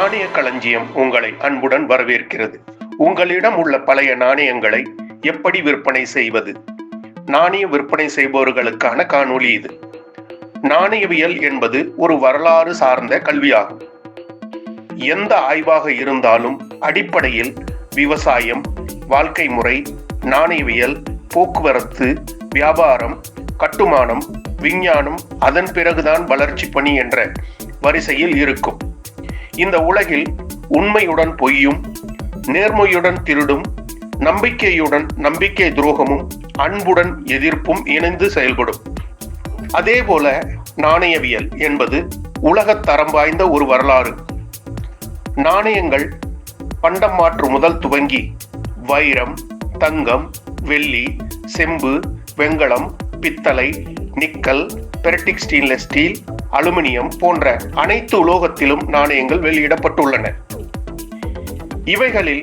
நாணய களஞ்சியம் உங்களை அன்புடன் வரவேற்கிறது. உங்களிடம் உள்ள பழைய நாணயங்களை எப்படி விற்பனை செய்வது? நாணய விற்பனை செய்பவர்களுக்கான காணொளி இது. நாணயவியல் என்பது ஒரு வரலாறு சார்ந்த கல்வியாகும். எந்த ஆய்வாக இருந்தாலும் அடிப்படையில் விவசாயம், வாழ்க்கை முறை, நாணயவியல், போக்குவரத்து, வியாபாரம், கட்டுமானம், விஞ்ஞானம், அதன் பிறகுதான் வளர்ச்சி பணி என்ற வரிசையில் இருக்கும். இந்த உலகில் உண்மையுடன் பொய்யும், நேர்மையுடன் திருடும், நம்பிக்கையுடன் நம்பிக்கை துரோகமும், அன்புடன் எதிர்ப்பும் இணைந்து செயல்படும். அதேபோல நாணயவியல் என்பது உலகத் தரம் வாய்ந்த ஒரு வரலாறு. நாணயங்கள் பண்டம் மாற்று முதல் துவங்கி வைரம், தங்கம், வெள்ளி, செம்பு, வெண்கலம், பித்தளை, நிக்கல், பெர்டிக் ஸ்டெயின்லெஸ் ஸ்டீல், அலுமினியம் போன்ற அனைத்து உலோகத்திலும் நாணயங்கள் வெளியிடப்பட்டுள்ளன. இவைகளில்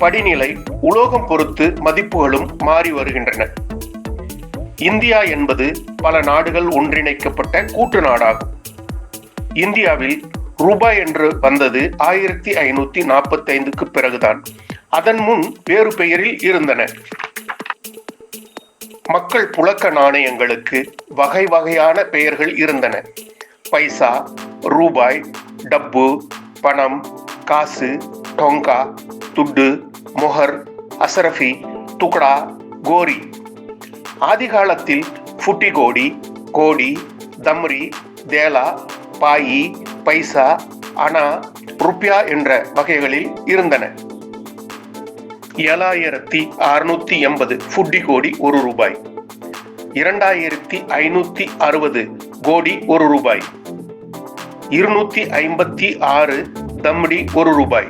படிநிலை, உலோகம் பொறுத்து மதிப்புகளும் மாறி வருகின்றன. இந்தியா என்பது பல நாடுகள் ஒன்றிணைக்கப்பட்ட கூட்டு நாடாகும். இந்தியாவில் ரூபாய் என்று வந்தது 1545க்கு பிறகுதான். அதன் முன் வேறு பெயரில் இருந்தன. மக்கள் புழக்க நாணயங்களுக்கு வகை வகையான பெயர்கள் இருந்தன. பைசா, ரூபாய், டப்பு, பணம், காசு, டொங்கா, துட்டு, மொஹர், அசரஃபி, துக்டா, கோரி. ஆதி காலத்தில் ஃபுட்டி கோடி, கோடி, தம்ரி, தேலா, பாயி, பைசா, அணா, ருப்யா என்ற வகைகளில் இருந்தன. 7680 ஃபுட்டி கோடி ஒரு ரூபாய், 2560 கோடி ஒரு ரூபாய், 256 தம்டி ஒரு ரூபாய்,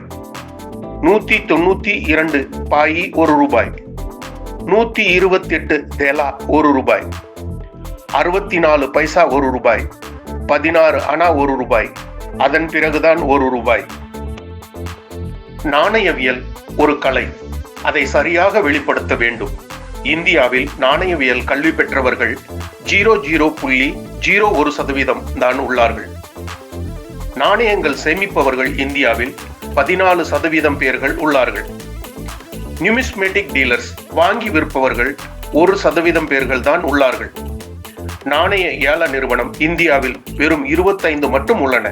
192 பாயி ஒரு ரூபாய், 128 தேலா ஒரு ரூபாய், 64 பைசா ஒரு ரூபாய், 16 அணா ஒரு ரூபாய், அதன் பிறகுதான் ஒரு ரூபாய். நாணயவியல் ஒரு கலை. அதை சரியாக வெளிப்படுத்த வேண்டும். இந்தியாவில் நாணயவியல் கல்வி பெற்றவர்கள் 0.01% தான் உள்ளார்கள். நாணயங்கள் சேமிப்பவர்கள் இந்தியாவில் 14% பேர்கள் உள்ளார்கள். நியூமிஸ்மேட்டிக் டீலர்ஸ், வாங்கி விற்பவர்கள் 1% பேர்கள் தான் உள்ளார்கள். நாணய ஏல நிறுவனம் இந்தியாவில் வெறும் 25 மட்டும் உள்ளன.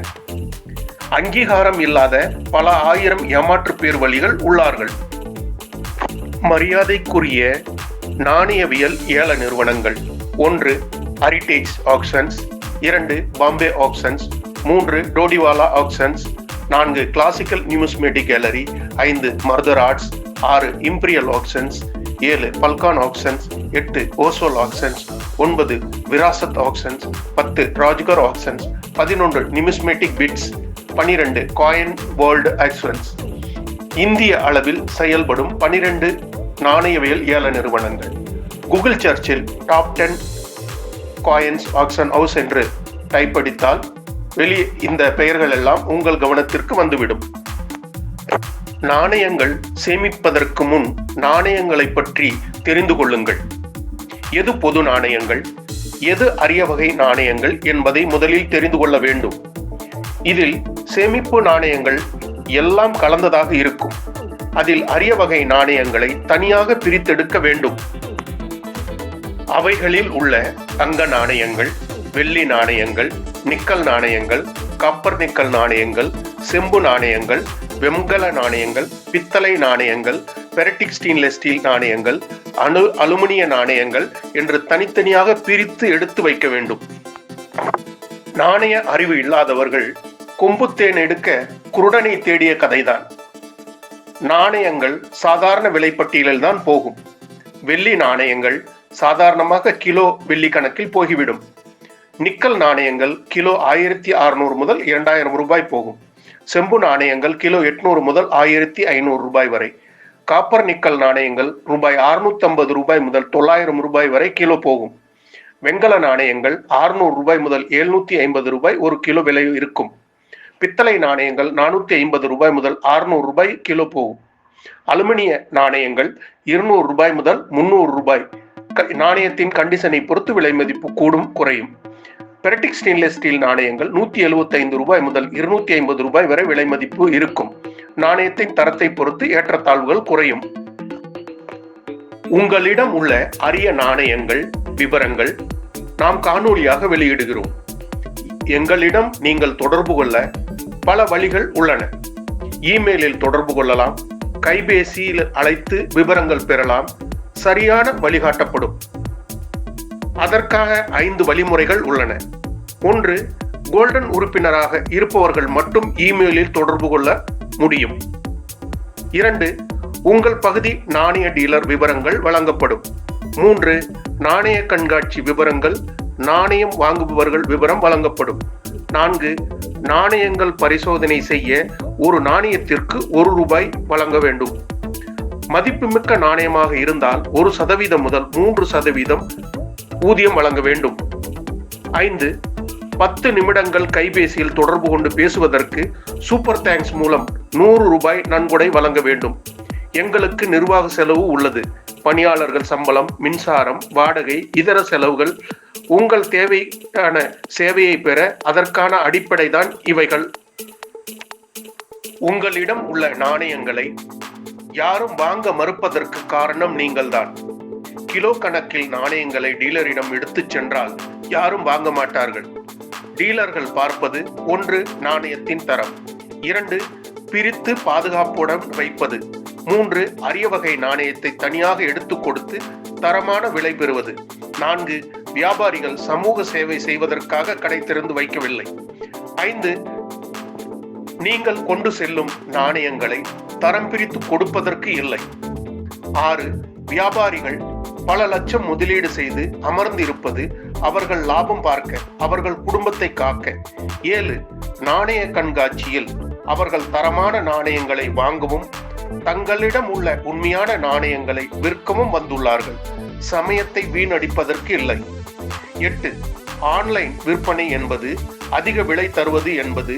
அங்கீகாரம் இல்லாத பல ஆயிரம் ஏமாற்று பேர் வழிகள் உள்ளார்கள். மரியாதைக்குரிய நாணயவியல் ஏல நிறுவனங்கள்: 1 heritage auctions, 2 Bombay auctions, 3 Todywalla auctions, 4 classical numismatic gallery, 5 Marudhar arts, 6 imperial auctions, 7 பல்கான் auctions, 8 Oswal auctions, 9 Virasat auctions, 10 Rajgor auctions, 11 numismatic bits, 12 coin world auctions. இந்திய அளவில் செயல்படும் 12 நாணயவியல் ஏல நிறுவனங்கள். கூகுள் சர்ச்சில் டாப் 10 காயின்ஸ் ஆக்ஷன் ஹவுஸ் என்று டைப் அடித்தால் வெளியே இந்த பெயர்கள் எல்லாம் உங்கள் கவனத்திற்கு வந்துவிடும். நாணயங்கள் சேமிப்பதற்கு முன் நாணயங்களை பற்றி தெரிந்து கொள்ளுங்கள். எது பொது நாணயங்கள், எது அரிய வகை நாணயங்கள் என்பதை முதலில் தெரிந்து கொள்ள வேண்டும். இதில் சேமிப்பு நாணயங்கள் எல்லாம் கலந்ததாக இருக்கும். அதில் அரிய வகை நாணயங்களை தனியாக பிரித்தெடுக்க வேண்டும். அவைகளில் உள்ள தங்க நாணயங்கள், வெள்ளி நாணயங்கள், நிக்கல் நாணயங்கள், காப்பர் நிக்கல் நாணயங்கள், செம்பு நாணயங்கள், வெண்கல நாணயங்கள், பித்தளை நாணயங்கள், பெர்டிக் ஸ்டெயின்லெஸ் ஸ்டீல் நாணயங்கள், அலுமினிய நாணயங்கள் என்று தனித்தனியாக பிரித்து எடுத்து வைக்க வேண்டும். நாணய அறிவு இல்லாதவர்கள் கொம்புத்தேன் எடுக்க குருடனை தேடிய கதைதான். நாணயங்கள் சாதாரண விலைப்பட்டியலில் தான் போகும். வெள்ளி நாணயங்கள் சாதாரணமாக கிலோ வெள்ளி கணக்கில் போகிவிடும். நிக்கல் நாணயங்கள் கிலோ 1600 முதல் 2000 ரூபாய் போகும். செம்பு நாணயங்கள் கிலோ 800 முதல் 1500 ரூபாய் வரை. காப்பர் நிக்கல் நாணயங்கள் ரூபாய் 650 ரூபாய் முதல் 900 ரூபாய் வரை கிலோ போகும். வெண்கல நாணயங்கள் 600 ரூபாய் முதல் 750 ரூபாய் ஒரு கிலோ விலை இருக்கும். பித்தளை நாணயங்கள் 450 ரூபாய் முதல் 600 ரூபாய் கிலோ போகும். அலுமினிய நாணயங்கள் 200 ரூபாய் முதல் 300 ரூபாய். நாணயத்தின் கண்டிஷனை பொறுத்து விலை மதிப்பு கூடும் குறையும். பெரட்டிக் ஸ்டெயின்லெஸ் ஸ்டீல் நாணயங்கள் 175 ரூபாய் முதல் 250 ரூபாய் வரை விலை மதிப்பு இருக்கும். நாணயத்தின் தரத்தை பொறுத்து ஏற்றத்தாழ்வுகள் குறையும். உங்களிடம் உள்ள அரிய நாணயங்கள் விவரங்கள் நாம் காணொளியாக வெளியிடுகிறோம். எங்களிடம் நீங்கள் தொடர்பு கொள்ள பல வழிகள் உள்ளன. இமெயிலில் தொடர்பு கொள்ளலாம், கைபேசியில் அழைத்து விவரங்கள் பெறலாம், சரியான வழிகாட்டப்படும். அதற்காக 5 வழிமுறைகள் உள்ளன. 1. கோல்டன் உறுப்பினராக இருப்பவர்கள் மட்டும் இமெயிலில் தொடர்பு கொள்ள முடியும். 2. உங்கள் பகுதி நாணய டீலர் விவரங்கள் வழங்கப்படும். 3. நாணய கண்காட்சி விவரங்கள், நாணயம் வாங்குபவர்கள் விவரம் வழங்கப்படும். 4. நாணயங்கள் பரிசோதனை செய்ய ஒரு நாணயத்திற்கு 1 ரூபாய் வழங்க வேண்டும். மதிப்புமிக்க நாணயமாக இருந்தால் 1% முதல் 3% ஊதியம் வழங்க வேண்டும். 5. 10 நிமிடங்கள் கைபேசியில் தொடர்பு கொண்டு பேசுவதற்கு சூப்பர் தேங்க்ஸ் மூலம் 100 ரூபாய் நன்கொடை வழங்க வேண்டும். எங்களுக்கு நிர்வாக செலவு உள்ளது. பணியாளர்கள் சம்பளம், மின்சாரம், வாடகை, இதர செலவுகள். உங்கள் தேவையான சேவையை பெற அதற்கான அடிப்படை தான் இவைகள். உங்களிடம் உள்ள நாணயங்களை யாரும் வாங்க மறுப்பதற்கு காரணம் நீங்கள்தான். கிலோ கணக்கில் நாணயங்களை டீலரிடம் எடுத்துச் சென்றால் யாரும் வாங்க மாட்டார்கள். டீலர்கள் பார்ப்பது 1. நாணயத்தின் தரம், 2. பிரித்து பாதுகாப்புடன் வைப்பது, 3. அரிய வகை நாணயத்தை தனியாக எடுத்து கொடுத்து தரமான விலை பெறுவது, 4. வியாபாரிகள் சமூக சேவை செய்வதற்காக கடை திறந்து வைக்கவில்லை, 5. நீங்கள் கொண்டு செல்லும் நாணயங்களை தரம் பிரித்து கொடுப்பதற்கு இல்லை, 6. வியாபாரிகள் பல லட்சம் முதலீடு செய்து அமர்ந்திருப்பது அவர்கள் லாபம் பார்க்க, அவர்கள் குடும்பத்தை காக்க, 7. நாணய கண்காட்சியில் அவர்கள் தரமான நாணயங்களை வாங்கவும் தங்களிடம் உள்ள உண்மையான நாணயங்களை விற்கவும் வந்துள்ளார்கள். சமயத்தை வீணடிப்பதற்கு இல்லை. 8. ஆன்லைன் விற்பனை என்பது அதிக விலை தருவது என்பது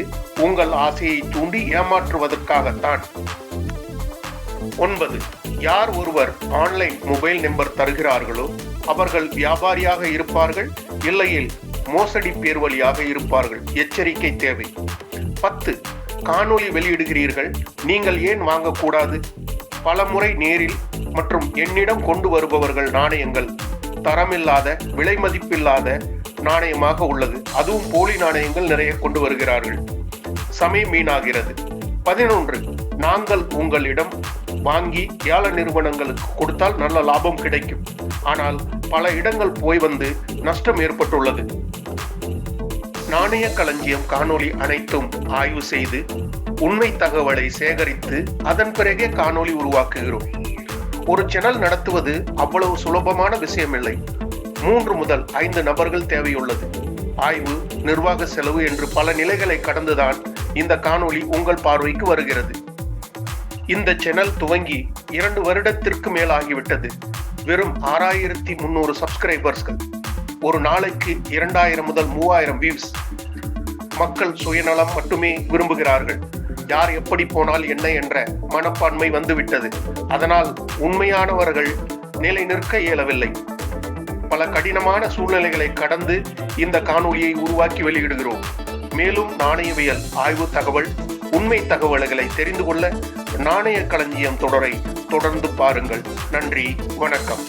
உங்கள் ஆசையை தூண்டி ஏமாற்றுவதற்காகத்தான். 9. யார் ஒருவர் ஆன்லைன் மொபைல் நம்பர் தருகிறார்களோ அவர்கள் வியாபாரியாக இருப்பார்கள், இல்லையில் மோசடி பேர் வழியாக இருப்பார்கள். எச்சரிக்கை தேவை. 10. காணொளி வெளியிடுகிறீர்கள், நீங்கள் ஏன் வாங்கக்கூடாது? பலமுறை நேரில் மற்றும் என்னிடம் கொண்டு வருபவர்கள் நாணயங்கள் தரமில்லாத, விலை மதிப்பில்லாத நாணயமாக உள்ளது. அதுவும் போலி நாணயங்கள் நிறைய கொண்டு வருகிறார்கள். சமயம் வீணாகிறது. 11. நாங்கள் உங்களிடம் வாங்கி ஏல நிறுவனங்களுக்கு கொடுத்தால் நல்ல லாபம் கிடைக்கும். ஆனால் பல இடங்கள் போய் வந்து நஷ்டம் ஏற்பட்டுள்ளது. நாணய களஞ்சியம் காணொளி அனைத்தும் ஆய்வு செய்து உண்மை தகவலை சேகரித்து அதன் பிறகே காணொளி உருவாக்குகிறோம். ஒரு சேனல் நடத்துவது அவ்வளவு சுலபமான விஷயமில்லை. 3 முதல் 5 நபர்கள் தேவையுள்ளது. ஆய்வு, நிர்வாக செலவு என்று பல நிலைகளை கடந்துதான் இந்த காணொளி உங்கள் பார்வைக்கு வருகிறது. இந்த சேனல் துவங்கி 2 வருடத்திற்கு மேல் ஆகிவிட்டது. வெறும் 6300 சப்ஸ்கிரைபர்ஸ்கள். ஒரு நாளைக்கு 2000 முதல் 3000 வியூஸ். மக்கள் சுயநலம் மட்டுமே விரும்புகிறார்கள். யார் எப்படி போனால் என்ன என்ற மனப்பான்மை வந்துவிட்டது. அதனால் உண்மையானவர்கள் நிலை நிற்க இயலவில்லை. பல கடினமான சூழ்நிலைகளை கடந்து இந்த காணொளியை உருவாக்கி வெளியிடுகிறோம். மேலும் நாணயவியல் ஆய்வு தகவல், உண்மை தகவல்களை தெரிந்து கொள்ள நாணய களஞ்சியம் தொடரை தொடர்ந்து பாருங்கள். நன்றி, வணக்கம்.